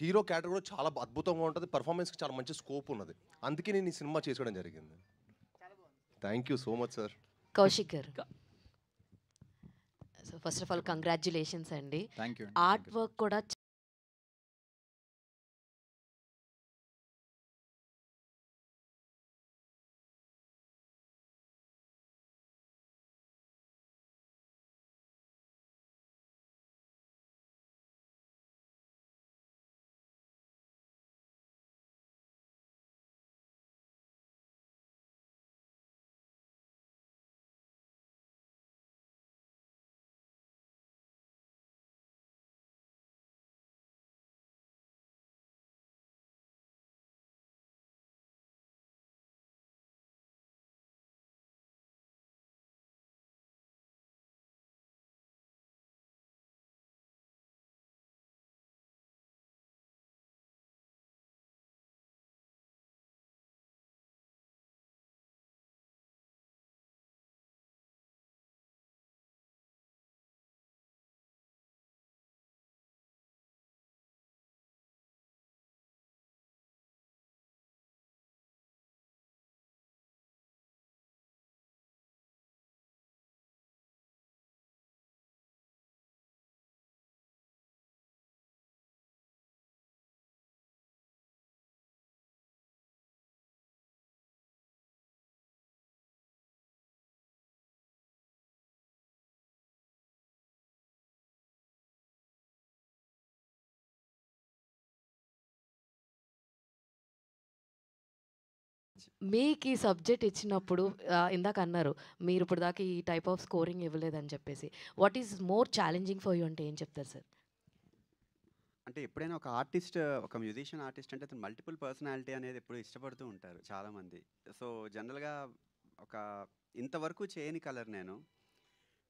హీరో క్యారెక్టర్ కూడా చాలా అద్భుతంగా ఉంటుంది, పర్ఫార్మెన్స్కి చాలా మంచి స్కోప్ ఉన్నది. అందుకే నేను ఈ సినిమా చేసుకోవడం జరిగింది. Thank you so much sir. Kaushik గారు, so first of all congratulations అండి. Thank you. ఆర్ట్ వర్క్ కూడా మీకు ఈ సబ్జెక్ట్ ఇచ్చినప్పుడు ఇందాక అన్నారు మీరు ఇప్పుడు దాకా ఈ టైప్ ఆఫ్ స్కోరింగ్ ఇవ్వలేదని చెప్పేసి, what is more challenging for you అంటే ఏం చెప్తారు సార్? అంటే ఎప్పుడైనా ఒక ఆర్టిస్ట్, ఒక మ్యూజిషియన్ ఆర్టిస్ట్ అంటే అతను మల్టిపుల్ పర్సనాలిటీ అనేది ఎప్పుడు ఇష్టపడుతూ ఉంటారు చాలామంది. సో జనరల్గా ఒక ఇంతవరకు చేయని కలర్ నేను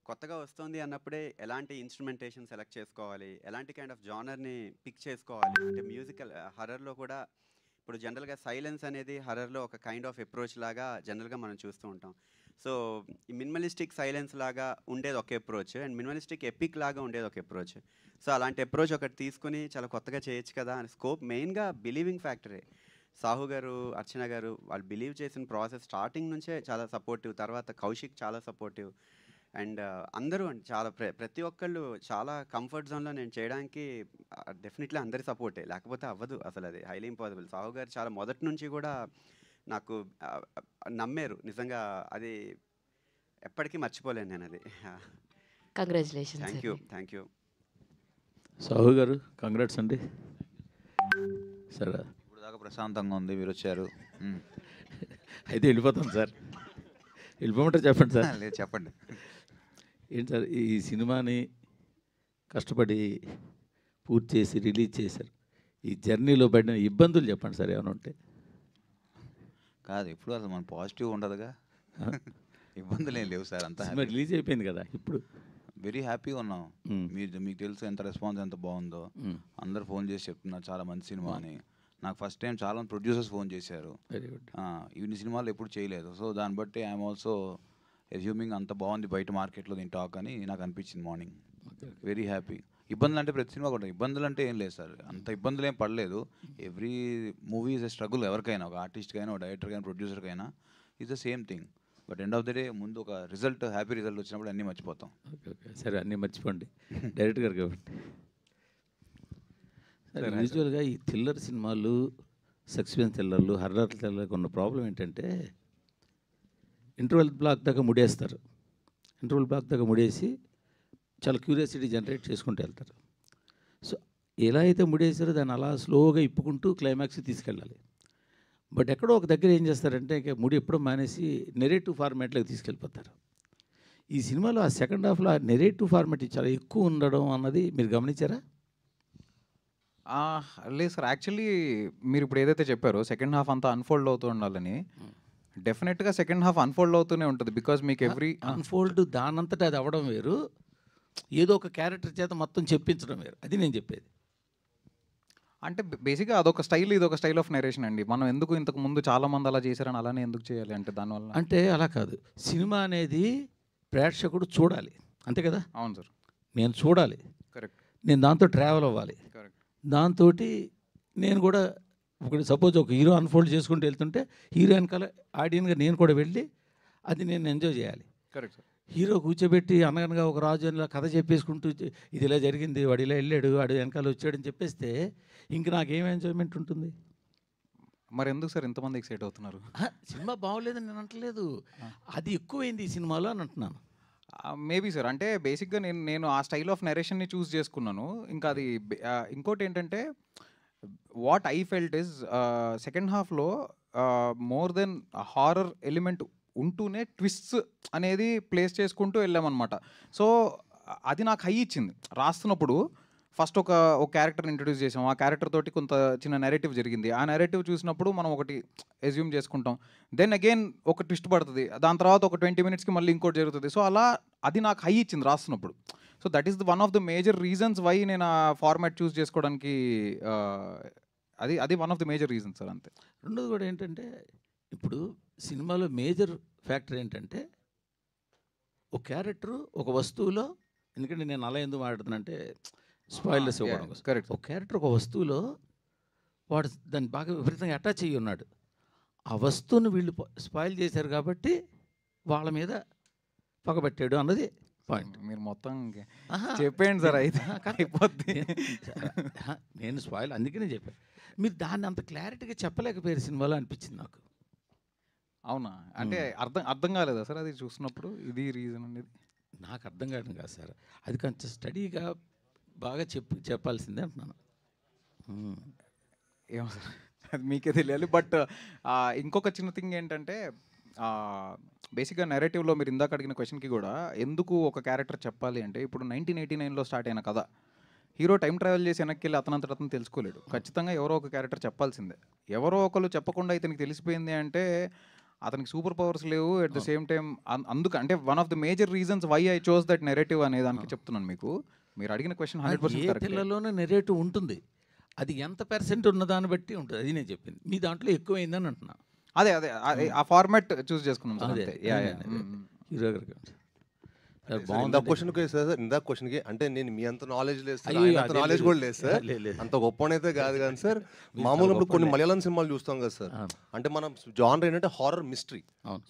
కొత్తగా వస్తుంది అన్నప్పుడే ఎలాంటి ఇన్స్ట్రుమెంటేషన్ సెలెక్ట్ చేసుకోవాలి, ఎలాంటి కైండ్ ఆఫ్ జానర్ని పిక్ చేసుకోవాలి. అంటే మ్యూజికల్ హర్రర్లో కూడా ఇప్పుడు జనరల్గా సైలెన్స్ అనేది హర్రర్లో ఒక కైండ్ ఆఫ్ అప్రోచ్ లాగా జనరల్గా మనం చూస్తూ ఉంటాం. సో ఈ మినిమలిస్టిక్ సైలెన్స్ లాగా ఉండేది ఒక అప్రోచ్, అండ్ మినిమలిస్టిక్ ఎపిక్ లాగా ఉండేది ఒక అప్రోచ్. సో అలాంటి అప్రోచ్ ఒకటి తీసుకుని చాలా కొత్తగా చేయొచ్చు కదా అని స్కోప్ మెయిన్గా బిలీవింగ్ ఫ్యాక్టరే. సాహు గారు, అర్చన గారు వాళ్ళు బిలీవ్ చేసిన ప్రాసెస్ స్టార్టింగ్ నుంచే చాలా సపోర్టివ్, తర్వాత కౌశిక్ చాలా సపోర్టివ్, అండ్ అందరూ అండి చాలా ప్రతి ఒక్కళ్ళు చాలా కంఫర్ట్ జోన్లో నేను చేయడానికి డెఫినెట్లీ అందరి సపోర్టే, లేకపోతే అవ్వదు అసలు, అది హైలీ ఇంపాసిబుల్. సాహు గారు చాలా మొదటి నుంచి కూడా నాకు నమ్మారు నిజంగా, అది ఎప్పటికీ మర్చిపోలేను నేను అది. కంగ్రాచులేషన్స్. Thank you. సాహు గారు కంగ్రాట్స్ అండి. సరే ఇప్పుడు దాకా ప్రశాంతంగా ఉంది, మీరు వచ్చారు. అయితే వెళ్ళిపోతాం సార్. వెళ్ళిపోమంటారు చెప్పండి సార్. లేదు చెప్పండి. ఏంటి సార్ ఈ సినిమాని కష్టపడి పూర్తి చేసి రిలీజ్ చేశారు. ఈ జర్నీలో పడిన ఇబ్బందులు చెప్పండి సార్ ఏమైనా ఉంటే. కాదు ఇప్పుడు అసలు మన పాజిటివ్ ఉండదుగా, ఇబ్బందులు ఏం లేవు సార్, అంతా రిలీజ్ అయిపోయింది కదా ఇప్పుడు. వెరీ హ్యాపీగా ఉన్నాం. మీకు తెలుసు ఎంత రెస్పాన్స్ ఎంత బాగుందో. అందరు ఫోన్ చేసి చెప్తున్నారు చాలా మంచి సినిమా అని. నాకు ఫస్ట్ టైం చాలా మంది ప్రొడ్యూసర్స్ ఫోన్ చేశారు, ఇన్ని సినిమాలు ఎప్పుడు చేయలేదు. సో దాన్ని బట్టి ఐఎమ్ ఆల్సో అజ్యూమింగ్ అంత బాగుంది బయట మార్కెట్లో దీని టాక్ అని నాకు అనిపించింది మార్నింగ్. Very happy. ఇబ్బందులు అంటే ప్రతి సినిమా కూడా ఇబ్బందులు అంటే ఏం లేదు సార్, అంత ఇబ్బందులు ఏం పడలేదు. Every movie is a struggle, ఎవరికైనా, ఒక ఆర్టిస్ట్కైనా, ఒక డైరెక్టర్కైనా, ప్రొడ్యూసర్కైనా is the same thing. But end of the day ముందు ఒక రిజల్ట్, హ్యాపీ రిజల్ట్ వచ్చినప్పుడు అన్నీ మర్చిపోతాం. ఓకే సరే, అన్నీ మర్చిపోండి డైరెక్టర్ గారు కాబట్టి. యూజువల్గా ఈ థ్రిల్లర్ సినిమాలు, సస్పెన్స్ థ్రిల్లర్లు, హర్రర్ థ్రిల్లర్కి ఉన్న ప్రాబ్లం ఏంటంటే ఇంటర్వెల్ బ్లాక్ దాకా ముడేస్తారు. ఇంటర్వెల్ బ్లాక్ దాకా ముడేసి చాలా క్యూరియాసిటీ జనరేట్ చేసుకుంటూ వెళ్తారు. సో ఎలా అయితే ముడేసారో దాన్ని అలా స్లోగా ఇప్పుకుంటూ క్లైమాక్స్ తీసుకెళ్ళాలి. బట్ ఎక్కడో ఒక దగ్గర ఏం చేస్తారంటే ఇంకా ముడి ఎప్పుడో మానేసి నెరేటివ్ ఫార్మాట్లోకి తీసుకెళ్ళిపోతారు. ఈ సినిమాలో ఆ సెకండ్ హాఫ్లో ఆ నెరేటివ్ ఫార్మాట్ చాలా ఎక్కువ ఉండడం అన్నది మీరు గమనించారా? లేదు సార్, యాక్చువల్లీ మీరు ఇప్పుడు ఏదైతే చెప్పారో సెకండ్ హాఫ్ అంతా అన్ఫోల్డ్ అవుతూ ఉండాలని, డెఫినెట్గా సెకండ్ హాఫ్ అన్ఫోల్డ్ అవుతూనే ఉంటుంది. బికాజ్ మీకు ఎవ్రీ అన్ఫోల్డ్ దానంతటా అది అవ్వడం వేరు, ఏదో ఒక క్యారెక్టర్ చేత మొత్తం చెప్పించడం వేరు. అది నేను చెప్పేది. అంటే బేసిక్గా అదొక స్టైల్, ఇది ఒక స్టైల్ ఆఫ్ నరేషన్ అండి. మనం ఎందుకు ఇంతకు ముందు చాలామంది అలా చేశారని అలానే ఎందుకు చేయాలి అంటే దానివల్ల అంటే అలా కాదు. సినిమా అనేది ప్రేక్షకుడు చూడాలి, అంతే కదా? అవును సార్, నేను చూడాలి, కరెక్ట్. నేను దాంతో ట్రావెల్ అవ్వాలి, కరెక్ట్. దాంతో నేను కూడా ఒకటి సపోజ్ ఒక హీరో అన్ఫోల్డ్ చేసుకుంటూ వెళ్తుంటే హీరో వెనకాల ఆడియన్గా నేను కూడా వెళ్ళి అది నేను ఎంజాయ్ చేయాలి. Correct sir. హీరో కూర్చోబెట్టి అనగనగా ఒక రాజు అని కథ చెప్పేసుకుంటూ ఇది ఇలా జరిగింది, వాడు ఇలా వెళ్ళాడు, వాడు వెనకాల వచ్చాడని చెప్పేస్తే ఇంక నాకేం ఎంజాయ్మెంట్ ఉంటుంది? మరి ఎందుకు సార్ ఇంతమంది ఎక్సైట్ అవుతున్నారు? సినిమా బాగోలేదని నేను అంటలేదు, అది ఎక్కువైంది ఈ సినిమాలో అని అంటున్నాను. మేబీ సార్, అంటే బేసిక్గా నేను ఆ స్టైల్ ఆఫ్ నరేషన్ని చూస్ చేసుకున్నాను. ఇంకా అది ఇంకోటి ఏంటంటే what I felt is second హాఫ్లో మోర్ దెన్ హారర్ ఎలిమెంట్ ఉంటూనే ట్విస్ట్స్ అనేది ప్లేస్ చేసుకుంటూ వెళ్ళామన్నమాట. సో అది నాకు హై ఇచ్చింది. రాస్తున్నప్పుడు ఫస్ట్ ఒక క్యారెక్టర్ని ఇంట్రడ్యూస్ చేసాం, ఆ క్యారెక్టర్ తోటి కొంత చిన్న నెరేటివ్ జరిగింది. ఆ నెరేటివ్ చూసినప్పుడు మనం ఒకటి ఎజ్యూమ్ చేసుకుంటాం, దెన్ అగైన్ ఒక ట్విస్ట్ పడుతుంది, దాని తర్వాత ఒక 20 minutesకి మళ్ళీ ఇంకోటి జరుగుతుంది. సో అలా అది నాకు హై ఇచ్చింది రాస్తున్నప్పుడు. So that is one of the major reasons why నేను ఆ ఫార్మాట్ చూస్ చేసుకోవడానికి, అది one of the major reasons sir, అంతే. రెండోది కూడా ఏంటంటే ఇప్పుడు సినిమాలో మేజర్ ఫ్యాక్టర్ ఏంటంటే ఒక క్యారెక్టరు ఒక వస్తువులో, ఎందుకంటే నేను అలా ఎందుకు మాట్లాడుతున్నానంటే స్పాయిలర్స్ ఇవ్వడం కోసం. కరెక్ట్. ఒక క్యారెక్టర్ ఒక వస్తువులో వాడు దాన్ని బాగా విపరీతంగా అటాచ్ అయ్యి ఉన్నాడు. ఆ వస్తువును వీళ్ళు స్పాయిల్ చేశారు కాబట్టి వాళ్ళ మీద పగబట్టాడు అన్నది పాయింట్. మీరు మొత్తం చెప్పేయండి సార్, అయితే అయిపోద్ది. నేను స్పాయిల్ అందుకనే చెప్పాను. మీరు దాన్ని అంత క్లారిటీగా చెప్పలేకపోయారు సినిమాలో అనిపించింది నాకు. అవునా? అంటే అర్థం కాలేదా సార్ అది చూసినప్పుడు, ఇది రీజన్ అనేది? నాకు అర్థం కావడం కాదు సార్, అది కొంచెం స్టడీగా బాగా చెప్పాల్సిందే అంటున్నాను. ఏమో సార్, అది మీకే తెలియాలి. బట్ ఇంకొక చిన్న థింగ్ ఏంటంటే బేసిక్గా నెరేటివ్లో మీరు ఇందాక అడిగిన క్వశ్చన్కి కూడా ఎందుకు ఒక క్యారెక్టర్ చెప్పాలి అంటే, ఇప్పుడు 1989లో స్టార్ట్ అయిన కథ, హీరో టైం ట్రావెల్ చేసి వెనక్కి వెళ్ళి అతనంతట అతను తెలుసుకోలేడు. ఖచ్చితంగా ఎవరో ఒక క్యారెక్టర్ చెప్పాల్సిందే. ఎవరో ఒకరు చెప్పకుండా ఇతనికి తెలిసిపోయింది అంటే అతనికి సూపర్ పవర్స్ లేవు. అట్ ద సేమ్ టైం అంటే one of the major reasons why I chose that narrative అనే దానికి చెప్తున్నాను మీకు. మీరు అడిగిన క్వశ్చన్ 100% కరెక్ట్. పిల్లలోనే నెరేటివ్ ఉంటుంది, అది ఎంత % ఉన్నదాన్ని బట్టి ఉంటుంది. అది నేను చెప్పింది, మీ దాంట్లో ఎక్కువైందని అంటున్నా. అదే ఆ ఫార్మాట్ చూస్ చేసుకున్నాం. హీరో గారికి ఇందాక క్వశ్చన్కి అంటే నేను మీ అంత నాలెడ్జ్ లేదు సార్, అంత నాలెడ్జ్ కూడా లేదు సార్, అంత గొప్పనైతే కాదు కానీ సార్. మామూలుగా ఇప్పుడు కొన్ని మలయాళం సినిమాలు చూస్తాం కదా సార్, అంటే మనం జానర్ ఏంటంటే horror mystery.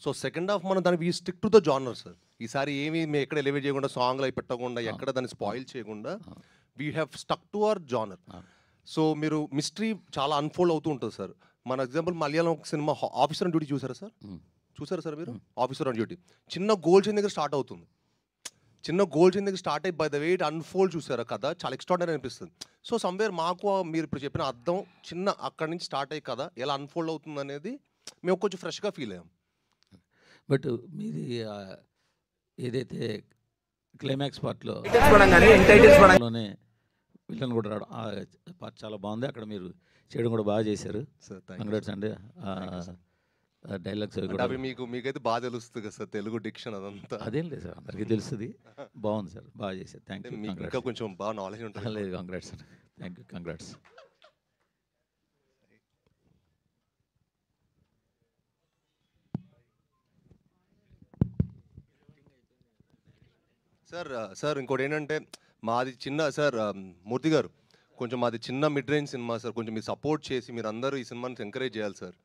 So second half మనం దానికి stick to the genre sir. ఈసారి ఏమి మేము ఎక్కడ ఎలివేట్ చేయకుండా, సాంగ్లు అవి పెట్టకుండా, ఎక్కడ దాన్ని స్పాయిల్ చేయకుండా we have stuck to our genre. So మీరు మిస్టరీ చాలా అన్ఫోల్డ్ అవుతూ ఉంటుంది సార్. మన example Malayalam cinema officer on duty చూసారా సార్? చూసారా సార్ మీరు? ఆఫీసర్ ఆన్ డ్యూటీ చిన్న గోల్ చైన్ దగ్గర స్టార్ట్ అవుతుంది. చిన్న గోల్ చైన్ దగ్గర స్టార్ట్ అయ్యి by the way it unfold చూసారా కదా, చాలా ఎక్స్ట్రాడినరీ అనిపిస్తుంది. సో సమ్వేర్ మాకు మీరు ఇప్పుడు చెప్పిన అర్థం చిన్న అక్కడి నుంచి స్టార్ట్ అయ్యి కదా ఎలా అన్ఫోల్డ్ అవుతుంది అనేది మేము కొంచెం ఫ్రెష్గా ఫీల్ అయ్యాం. బట్ మీది ఏదైతే క్లైమాక్స్ పార్ట్లోనే విలన్ కూడా రావడం ఆ పార్ట్ చాలా బాగుంది. అక్కడ మీరు చేయడం కూడా బాగా చేశారు. సార్ కంగ్రాట్స్ అండి. డైలాగ్స్ అవి కూడా అవి మీకైతే బాగా తెలుస్తుంది కదా సార్, తెలుగు డిక్షన్ అదంతా. అదేం లేదు సార్, అందరికీ తెలుస్తుంది. బాగుంది సార్, బాగా చేశారు. Thank you. మీకు ఇంకా కొంచెం బాగా నాలెడ్జ్ ఉంటుంది. లేదు, congrats sir. Thank you, congrats. Sir ఇంకోటి ఏంటంటే మాది చిన్న సార్ మూర్తి గారు, కొంచెం మాది చిన్న మిడ్ రేంజ్ సినిమా సార్, కొంచెం మీరు సపోర్ట్ చేసి మీరు అందరూ ఈ సినిమాని ఎంకరేజ్ చేయాలి సార్.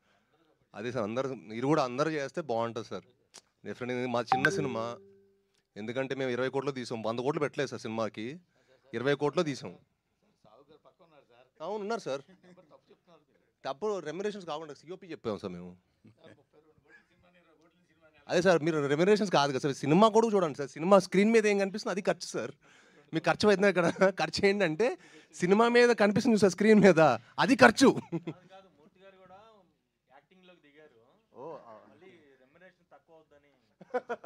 అదే సార్, మీరు కూడా అందరూ చేస్తే బాగుంటుంది సార్. డెఫినెట్గా మాది చిన్న సినిమా, ఎందుకంటే మేము 20 కోట్లు తీసాం, 100 కోట్లు పెట్టలేదు సార్ సినిమాకి, 20 కోట్లు తీసాం. అవును ఉన్నారు సార్, తప్పు రెమ్యునరేషన్స్ కాకుండా సిఓపి చెప్పాము సార్ మేము. అదే సార్, మీరు రెమ్యునరేషన్స్ కాదు కదా సార్, సినిమా కూడా చూడండి సార్. సినిమా స్క్రీన్ మీద ఏం కనిపిస్తుంది అది ఖర్చు సార్. మీకు ఖర్చు అవుతుంది ఇక్కడ, ఖర్చు ఏంటంటే సినిమా మీద కనిపిస్తుంది సార్, స్క్రీన్ మీద అది ఖర్చు.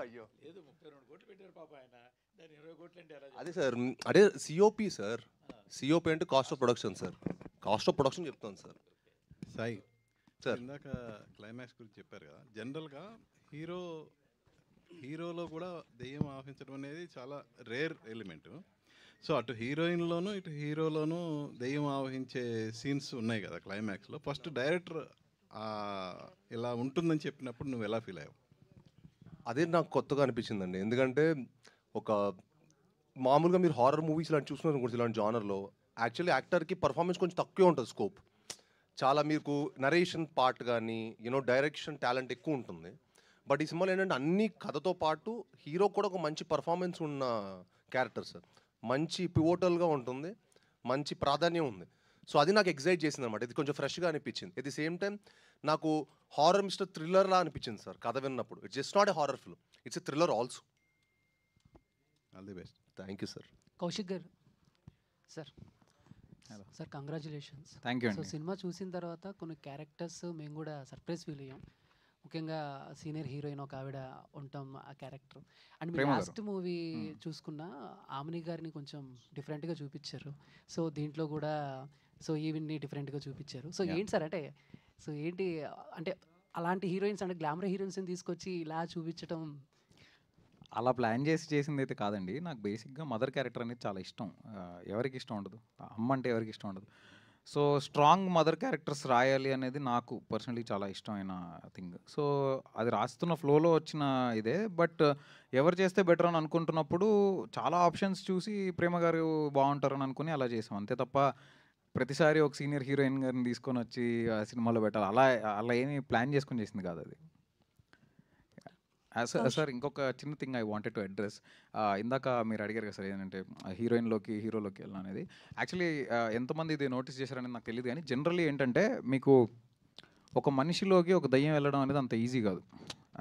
అయ్యో అదే సార్, అదే సిఓపి సార్. సిఓపి అంటే cost of production sir, cost of production చెప్తాను సార్. సాయి సార్, ఇందాక క్లైమాక్స్ గురించి చెప్పారు కదా, జనరల్గా హీరోలో కూడా దెయ్యం ఆవహించడం అనేది చాలా రేర్ ఎలిమెంట్. సో అటు హీరోయిన్లోనూ ఇటు హీరోలోనూ దెయ్యం ఆవహించే సీన్స్ ఉన్నాయి కదా క్లైమాక్స్లో. ఫస్ట్ డైరెక్టర్ ఇలా ఉంటుందని చెప్పినప్పుడు నువ్వు ఎలా ఫీల్ అయ్యావు? అదే నాకు కొత్తగా అనిపించిందండి, ఎందుకంటే ఒక మామూలుగా మీరు హారర్ మూవీస్ ఇలాంటి చూస్తున్నారు అనుకోండి, ఇలాంటి జానర్లో యాక్చువల్లీ యాక్టర్కి పర్ఫార్మెన్స్ కొంచెం తక్కువ ఉంటుంది, స్కోప్ చాలా మీకు నరేషన్ పార్ట్ కానీ డైరెక్షన్ టాలెంట్ ఎక్కువ ఉంటుంది. బట్ ఈ సినిమాలో ఏంటంటే అన్ని కథతో పాటు హీరో కూడా ఒక మంచి పర్ఫార్మెన్స్ ఉన్న క్యారెక్టర్ సార్, మంచి పివోటల్గా ఉంటుంది, మంచి ప్రాధాన్యం ఉంది. సో అది నాకు ఎగ్జైట్ చేసింది అనమాట. ఇది కొంచెం ఫ్రెష్గా అనిపించింది. ఎట్ ది సేమ్ టైం నాకు హారర్ మిస్టర్ థ్రిల్లర్లా అనిపించింది సార్ కథ విన్నప్పుడు. It's just not a horror film, it's a thriller also. All the best. Thank you sir. Kaushik గారు sir, sir congratulations. Thank you. So సినిమా చూసిన తర్వాత కొన్ని క్యారెక్టర్స్ మేము కూడా సర్ప్రైజ్ ఫీల్ అయ్యాం. ముఖ్యంగా సీనియర్ హీరోయిన్ ఒక ఆవిడ ఉంటాం ఆ character. And me last movie చూసుకున్న ఆమెని గారిని కొంచెం డిఫరెంట్గా చూపించారు. సో దీంట్లో కూడా సో ఈవిన్ని డిఫరెంట్గా చూపించారు. సో ఏంటి సార్ అంటే, సో ఏంటి అంటే అలాంటి హీరోయిన్స్ అంటే గ్లామర్ హీరోయిన్స్ని తీసుకొచ్చి ఇలా చూపించడం? అలా ప్లాన్ చేసి చేసింది అయితే కాదండి. నాకు బేసిక్గా మదర్ క్యారెక్టర్ అనేది చాలా ఇష్టం. ఎవరికి ఇష్టం ఉండదు, అమ్మ అంటే ఎవరికి ఇష్టం ఉండదు. సో స్ట్రాంగ్ మదర్ క్యారెక్టర్స్ రాయాలి అనేది నాకు పర్సనలీ చాలా ఇష్టమైన థింగ్. సో అది రాస్తున్న ఫ్లోలో వచ్చిన ఇదే. బట్ ఎవరు చేస్తే బెటర్ అని అనుకుంటున్నప్పుడు చాలా ఆప్షన్స్ చూసి ప్రేమ గారు బాగుంటారని అనుకుని అలా చేసాం, అంతే తప్ప ప్రతిసారి ఒక సీనియర్ హీరోయిన్ గారిని తీసుకొని వచ్చి ఆ సినిమాలో పెట్టాలి అలా అలా ఏమి ప్లాన్ చేసుకొని చేసింది కాదు అది. సార్ ఇంకొక చిన్న thing I wanted to address. ఇందాక మీరు అడిగారు కదా సార్ ఏంటంటే హీరోయిన్లోకి హీరోలోకి వెళ్ళాలి అనేది. యాక్చువల్లీ ఎంతమంది ఇది నోటీస్ చేశారనేది నాకు తెలియదు, కానీ జనరల్లీ ఏంటంటే మీకు ఒక మనిషిలోకి ఒక దయ్యం వెళ్ళడం అనేది అంత ఈజీ కాదు.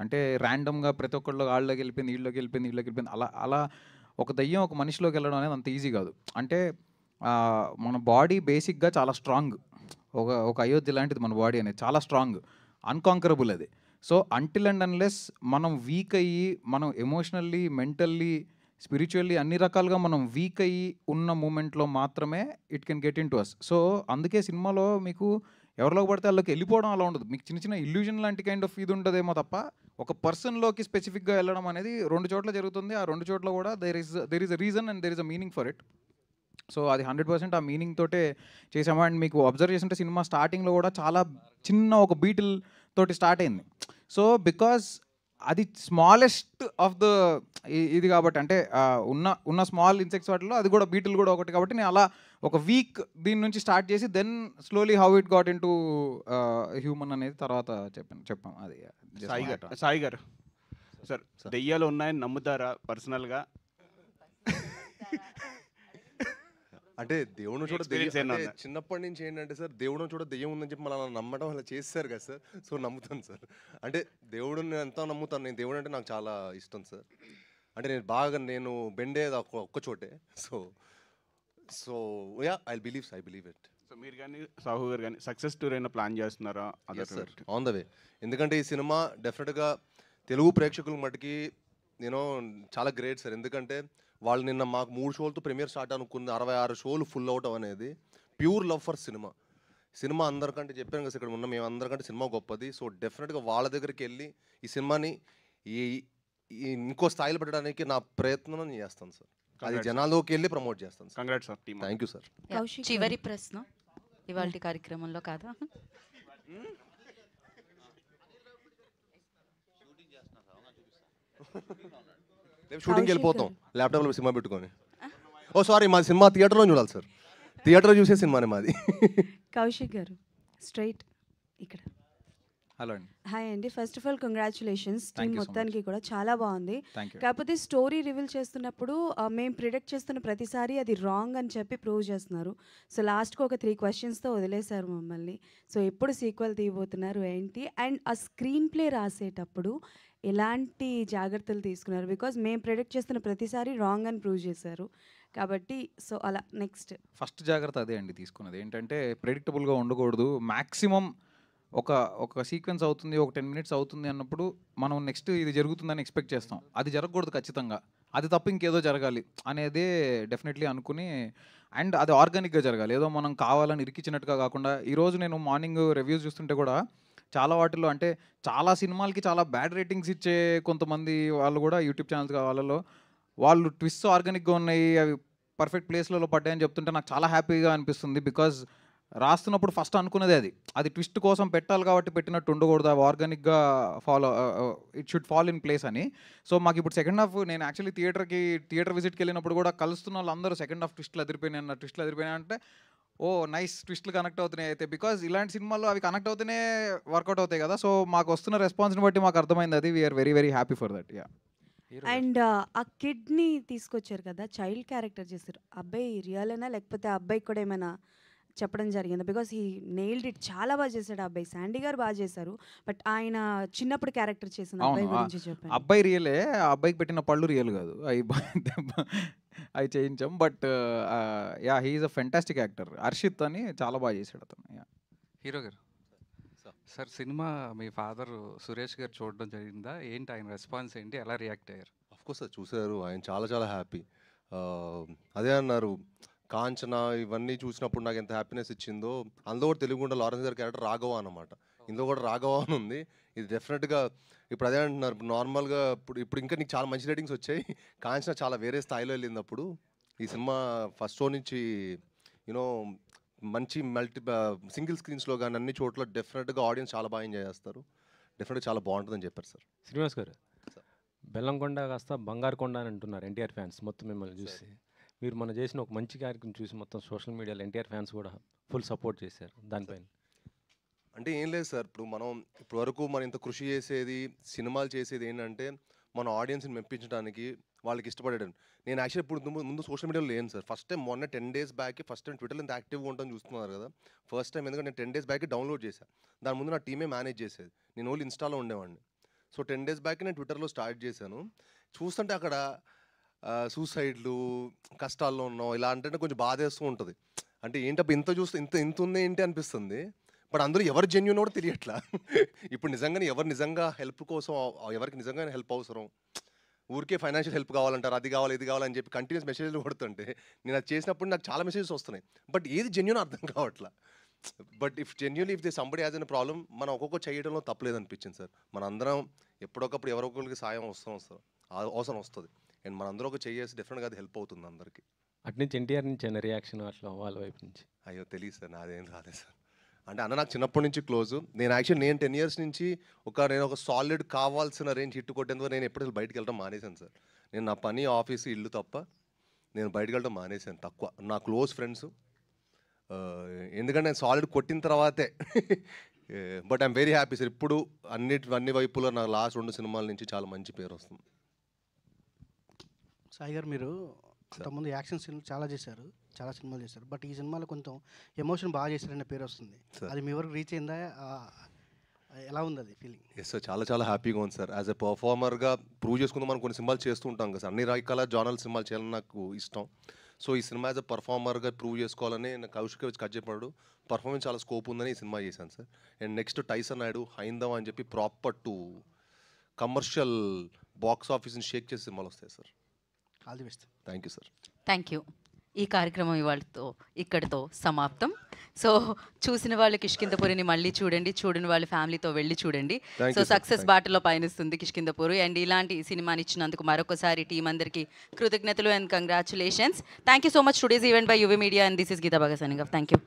అంటే ర్యాండమ్గా ప్రతి ఒక్కళ్ళు వాళ్ళకి వెళ్ళిపోయింది, వీళ్ళకి వెళ్ళిపోయింది, వీళ్ళకి వెళ్ళిపోయింది, అలా అలా ఒక దయ్యం ఒక మనిషిలోకి వెళ్ళడం అనేది అంత ఈజీ కాదు. అంటే మన బాడీ బేసిక్గా చాలా స్ట్రాంగ్. ఒక అయోధ్య లాంటిది మన బాడీ అనేది, చాలా స్ట్రాంగ్, అన్కాంకరబుల్ అది. సో అంటిల్ అండ్ అన్లెస్ మనం వీక్ అయ్యి, మనం ఎమోషనల్లీ, మెంటల్లీ, స్పిరిచువల్లీ అన్ని రకాలుగా మనం వీక్ అయ్యి ఉన్న మూమెంట్లో మాత్రమే it can get into us. So అందుకే సినిమాలో మీకు ఎవరిలోకి పడితే వాళ్ళకి వెళ్ళిపోవడం అలా ఉండదు. మీకు చిన్న చిన్న ఇల్యూజన్ లాంటి కైండ్ ఆఫ్ ఇది ఉంటుందేమో తప్ప ఒక పర్సన్లోకి స్పెసిఫిక్గా వెళ్ళడం అనేది 2 చోట్ల జరుగుతుంది. ఆ 2 చోట్ల కూడా there is a reason and there is a meaning for it. So అది 100% ఆ మీనింగ్ తోటే చేసాము. అండ్ మీకు అబ్జర్వ్ చేస్తుంటే సినిమా స్టార్టింగ్లో కూడా చాలా చిన్న ఒక బీటిల్ తోటి స్టార్ట్ అయింది. సో బికాజ్ అది స్మాలెస్ట్ ఆఫ్ ద ఇది కాబట్టి, అంటే ఉన్న స్మాల్ ఇన్సెక్ట్స్ వాటిలో అది కూడా బీటిల్ కూడా ఒకటి కాబట్టి నేను అలా ఒక వీక్ దీని నుంచి స్టార్ట్ చేసి then slowly how it got into human అనేది తర్వాత చెప్పాం. అది సాయి గారు సార్, దెయ్యాలు ఉన్నాయని నమ్ముతారా పర్సనల్గా? అంటే దేవుడు చూడ చిన్నప్పటి నుంచి ఏంటంటే సార్, దేవుడు చూడ దెయ్యం ఉందని చెప్పి మనం నమ్మడం అలా చేస్తారు కదా సార్. సో నమ్ముతాను సార్. అంటే దేవుడు నేను ఎంతో నమ్ముతాను. నేను దేవుడు అంటే నాకు చాలా ఇష్టం సార్. అంటే నేను బెండేది ఒక్క చోటే. So yeah I believe it. So మీరు కానీ సాహు గారు కానీ సక్సెస్ టూర్ అయినా ప్లాన్ చేస్తున్నారా? Sir on the way. ఎందుకంటే ఈ సినిమా డెఫినెట్గా తెలుగు ప్రేక్షకుల మటుకి చాలా గ్రేట్ సార్. ఎందుకంటే వాళ్ళు నిన్న మాకు 3 షోలతో ప్రీమియర్ స్టార్ట్ అనుకుంది, 66 షోలు ఫుల్ అవటం అనేది pure love for cinema. Cinema అందరికంటే చెప్పాను కదా ఇక్కడ ఉన్న మేము అందరికంటే సినిమా గొప్పది. సో డెఫినెట్గా వాళ్ళ దగ్గరికి వెళ్ళి ఈ సినిమాని ఈ ఇంకో స్థాయిలో పెట్టడానికి నా ప్రయత్నం నేను చేస్తాను సార్. అది జనాల్లోకి వెళ్ళి ప్రమోట్ చేస్తాను. Congrats sir, team. Thank you sir. చివరి ప్రశ్న ఇవాళ కార్యక్రమంలో కాదా? రేపు షూటింగ్కి వెళ్ళిపోతాం ల్యాప్టాప్లో సినిమా పెట్టుకొని. ఓ సారీ, మా సినిమా థియేటర్లో చూడాలి సార్. థియేటర్లో చూసే సినిమానే మాది. కౌశిక్ గారు స్ట్రైట్ ఇక్కడ. హలో అండి. హాయ్ అండి. First of all congratulations team Thank you so మొత్తానికి కూడా చాలా బాగుంది. Thank you. కాకపోతే స్టోరీ రివీల్ చేస్తున్నప్పుడు మేము ప్రిడిక్ట్ చేస్తున్న ప్రతిసారి అది రాంగ్ అని చెప్పి ప్రూవ్ చేస్తున్నారు. సో లాస్ట్కి ఒక 3 క్వశ్చన్స్తో వదిలేశారు మమ్మల్ని. సో ఎప్పుడు సీక్వెల్ తీయబోతున్నారు ఏంటి, అండ్ ఆ స్క్రీన్ ప్లే రాసేటప్పుడు ఎలాంటి జాగ్రత్తలు తీసుకున్నారు? బికాజ్ మేము ప్రిడిక్ట్ చేస్తున్న ప్రతిసారి రాంగ్ అని ప్రూవ్ చేశారు కాబట్టి. సో అలా నెక్స్ట్ ఫస్ట్ జాగ్రత్త అదే అండి తీసుకున్నది. ఏంటంటే ప్రెడిక్టబుల్గా ఉండకూడదు. మ్యాక్సిమం ఒక సీక్వెన్స్ అవుతుంది, ఒక 10 మినిట్స్ అవుతుంది అన్నప్పుడు మనం నెక్స్ట్ ఇది జరుగుతుందని ఎక్స్పెక్ట్ చేస్తాం. అది జరగకూడదు ఖచ్చితంగా. అది తప్ప ఇంకేదో జరగాలి అనేదే డెఫినెట్లీ అనుకుని, అండ్ అది ఆర్గానిక్గా జరగాలి. ఏదో మనం కావాలని ఇరికిచ్చినట్టుగా కాకుండా. ఈరోజు నేను మార్నింగ్ రివ్యూస్ చూస్తుంటే కూడా చాలా వాటిల్లో అంటే చాలా సినిమాలకి చాలా బ్యాడ్ రేటింగ్స్ ఇచ్చే కొంతమంది వాళ్ళు కూడా యూట్యూబ్ ఛానల్స్ వాళ్ళలో వాళ్ళు ట్విస్ట్ ఆర్గానిక్గా ఉన్నాయి, అవి పర్ఫెక్ట్ ప్లేస్లలో పడ్డాయని చెప్తుంటే నాకు చాలా హ్యాపీగా అనిపిస్తుంది. బికాజ్ రాస్తున్నప్పుడు ఫస్ట్ అనుకునేది అది ట్విస్ట్ కోసం పెట్టాలి కాబట్టి పెట్టినట్టు ఉండకూడదు, అవి ఆర్గానిక్గా it should fall in place అని. సో మాకు ఇప్పుడు సెకండ్ హాఫ్, నేను యాక్చువల్లీ థియేటర్ విజిట్కి వెళ్ళినప్పుడు కూడా కలుస్తున్న వాళ్ళందరూ సెకండ్ హాఫ్ ట్విస్ట్లు అదిరిపోయినాయి అంటే ఓ నైస్ ట్విస్ట్లు కనెక్ట్ అవుతున్నాయి అయితే. బికాజ్ ఇలాంటి సినిమాల్లో అవి కనెక్ట్ అవుతూనే వర్కౌట్ అవుతాయి కదా. సో మాకు వస్తున్న రెస్పాన్స్ని బట్టి మాకు అర్థమైంది అది. We're very very happy for that. Yeah. And ఆ కిడ్ని తీసుకొచ్చారు కదా, చైల్డ్ క్యారెక్టర్ చేశారు. అబ్బాయి రియలేనా లేకపోతే ఆ అబ్బాయికి కూడా ఏమైనా చెప్పడం జరిగిందా? బికాస్ హీ నెయిల్డ్ ఇట్, చాలా బాగా చేశాడు ఆ అబ్బాయి. శాండీ గారు బాగా చేశారు, బట్ ఆయన చిన్నప్పుడు క్యారెక్టర్ చేసిన అబ్బాయి గురించి చెప్పాను. అబ్బాయి రియలే, ఆ అబ్బాయికి పెట్టిన పళ్ళు రియల్ కాదు, అవి చేయించాం. But yeah, he is a fantastic actor. Harshit అని చాలా బాగా చేశాడు అతను. Yeah. Hero garu sir, cinema మీ ఫాదర్ సురేష్ గారు చూడడం జరిగిందా? ఏంటి ఆయన రెస్పాన్స్ ఏంటి, ఎలా రియాక్ట్ అయ్యారు? అఫ్కోర్స్ సార్ చూశారు, ఆయన చాలా చాలా హ్యాపీ. అదే అన్నారు, కాంచన ఇవన్నీ చూసినప్పుడు నాకు ఎంత హ్యాపీనెస్ ఇచ్చిందో. అందులో కూడా తెలుగుండ లారెన్స్ గారి క్యారెక్టర్ రాఘవ అనమాట. ఇందులో కూడా రాఘవ అని ఉంది. ఇది డెఫినెట్గా ఇప్పుడు అదే అంటున్నారు, నార్మల్గా ఇప్పుడు ఇంకా నీకు చాలా మంచి రేటింగ్స్ వచ్చాయి. కాంచన చాలా వేరే స్థాయిలో వెళ్ళింది. అప్పుడు ఈ సినిమా ఫస్ట్ షో నుంచి యూనో మంచి సింగిల్ స్క్రీన్స్లో కానీ అన్ని చోట్ల డెఫినెట్గా ఆడియన్స్ చాలా బాగా ఎంజాయ్ చేస్తారు. డెఫినెట్గా చాలా బాగుంటుందని చెప్పారు సార్. శ్రీనివాస్ గారు, బెల్లంకొండ కాస్త బంగారు కొండ అని అంటున్నారు ఎన్టీఆర్ ఫ్యాన్స్ మొత్తం మిమ్మల్ని చూసి. మీరు మన చేసిన ఒక మంచి కార్యక్రమం చూసి మొత్తం సోషల్ మీడియాలో ఎన్టీఆర్ ఫ్యాన్స్ కూడా ఫుల్ సపోర్ట్ చేశారు దానిపైన. అంటే ఏం లేదు సార్, ఇప్పుడు వరకు మనం ఇంత కృషి చేసేది, సినిమాలు చేసేది ఏంటంటే మన ఆడియన్స్ని మెప్పించడానికి, వాళ్ళకి ఇష్టపడేయడం. నేను యాక్చువల్లీ ఇప్పుడు ముందు సోషల్ మీడియాలో లేను సార్. ఫస్ట్ టైం మొన్న 10 days బ్యాక్ ఫస్ట్ టైం ట్విట్టర్లో ఇంత యాక్టివ్గా ఉంటాను చూస్తున్నారు కదా. ఫస్ట్ టైం ఎందుకంటే నేను 10 days బ్యాక్ డౌన్లోడ్ చేశాను. దాని ముందు నా టీమే మేనేజ్ చేసేది, నేను ఓన్లీ ఇన్స్టాలో ఉండేవాడిని. సో 10 days బ్యాక్ నేను ట్విట్టర్లో స్టార్ట్ చేశాను. చూస్తుంటే అక్కడ సూసైడ్లు, కష్టాల్లో ఉన్నాం ఇలా అంటే కొంచెం బాధేస్తూ ఉంటుంది. అంటే ఏంటప్పుడు ఇంత చూస్తే ఇంత ఉంది ఏంటి అనిపిస్తుంది. బట్ అందరూ ఎవరు జెన్యూన్ కూడా తెలియట్లా. ఇప్పుడు నిజంగానే ఎవరు నిజంగా హెల్ప్ కోసం, ఎవరికి నిజంగానే హెల్ప్ అవసరం, ఊరికే ఫైనాన్షియల్ హెల్ప్ కావాలంటారు, అది కావాలి ఇది కావాలని చెప్పి కంటిన్యూస్ మెసేజ్లు కొడుతుంటే నేను అది చేసినప్పుడు నాకు చాలా మెసేజెస్ వస్తున్నాయి. బట్ ఏది జెన్యూన్ అర్థం కావట్లా. But if they somebody has an problem, మనం ఒక్కొక్క చేయడంలో తప్పలేదు అనిపించింది సార్. మన అందరం ఎప్పుడొకప్పుడు ఎవరొకరికి సాయం అవసరం వస్తుంది. అండ్ మనందరూ ఒక చేసి డెఫినెట్గా అది హెల్ప్ అవుతుంది అందరికీ. అట్నుంచి ఎన్టీఆర్ నుంచి అయిన రియాక్షన్ అట్లా వాళ్ళ వైపు నుంచి? అయ్యో తెలియదు సార్, నాదేం రాలేదు సార్. అంటే అన్న నాకు చిన్నప్పటి నుంచి క్లోజు. నేను 10 years నుంచి నేను ఒక సాలిడ్ కావాల్సిన రేంజ్ హిట్ కొట్టేందుకు నేను ఎప్పుడు బయటకు వెళ్ళడం మానేశాను సార్. నేను నా పని, ఆఫీసు, ఇల్లు తప్ప నేను బయటకు వెళ్ళడం మానేశాను. తక్కువ నా క్లోజ్ ఫ్రెండ్స్, ఎందుకంటే నేను సాలిడ్ కొట్టిన తర్వాతే. But I'm very happy sir. ఇప్పుడు అన్ని వైపులో నా లాస్ట్ 2 సినిమాల నుంచి చాలా మంచి పేరు వస్తుంది. సాయి గారు, మీరు అంతకుముందు యాక్షన్ సినిమాలు చాలా చేశారు, చాలా సినిమాలు చేశారు. బట్ ఈ సినిమాలో కొంచెం ఎమోషన్ బాగా చేశారనే పేరు వస్తుంది. అది మీ వరకు రీచ్ అయిందా? ఎలా ఉంది అది ఫీలింగ్? ఎస్ సార్, చాలా చాలా హ్యాపీగా ఉంది సార్. యాజ్ ఎ పర్ఫార్మర్గా ప్రూవ్ చేసుకుందాం మనం కొన్ని సినిమాలు చేస్తూ ఉంటాం కదా సార్. అన్ని రకాల జానల్ సినిమాలు చేయాలని నాకు ఇష్టం. సో ఈ సినిమా యాజ్ ఎ పర్ఫార్మర్గా ప్రూవ్ చేసుకోవాలని నాకు కౌశిక్ వచ్చి కట్ చెప్పాడు. పర్ఫార్మెన్స్ చాలా స్కోప్ ఉందని ఈ సినిమా చేశాను sir. And next Tyson Naidu, హైందవ అని చెప్పి ప్రాపర్ టు కమర్షియల్ బాక్స్ ఆఫీస్ని షేక్ చేసే సినిమాలు వస్తాయి sir. All the best. Thank you sir. Thank you. ఈ కార్యక్రమం ఇక్కడితో సమాప్తం. సో చూసిన వాళ్ళు కిష్కింధపురిని మళ్ళీ చూడండి, చూడని వాళ్ళు ఫ్యామిలీతో వెళ్ళి చూడండి. Thank so you, sir. Success బాటలో పయనిస్తుంది కిష్కింధపురి. అండ్ ఇలాంటి సినిమాని ఇచ్చినందుకు మరొకసారి టీం అందరికీ కృతజ్ఞతలు and congratulations. Thank you so much. Today's event by UV media and this is Geetha Bhagat signing off. Thank you.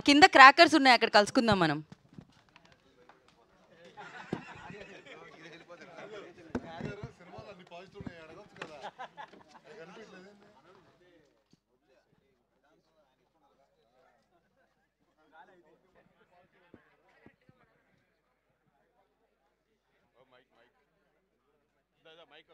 కింద క్రాకర్స్ ఉన్నాయి, అక్కడ కలుసుకుందాం మనం. మైక్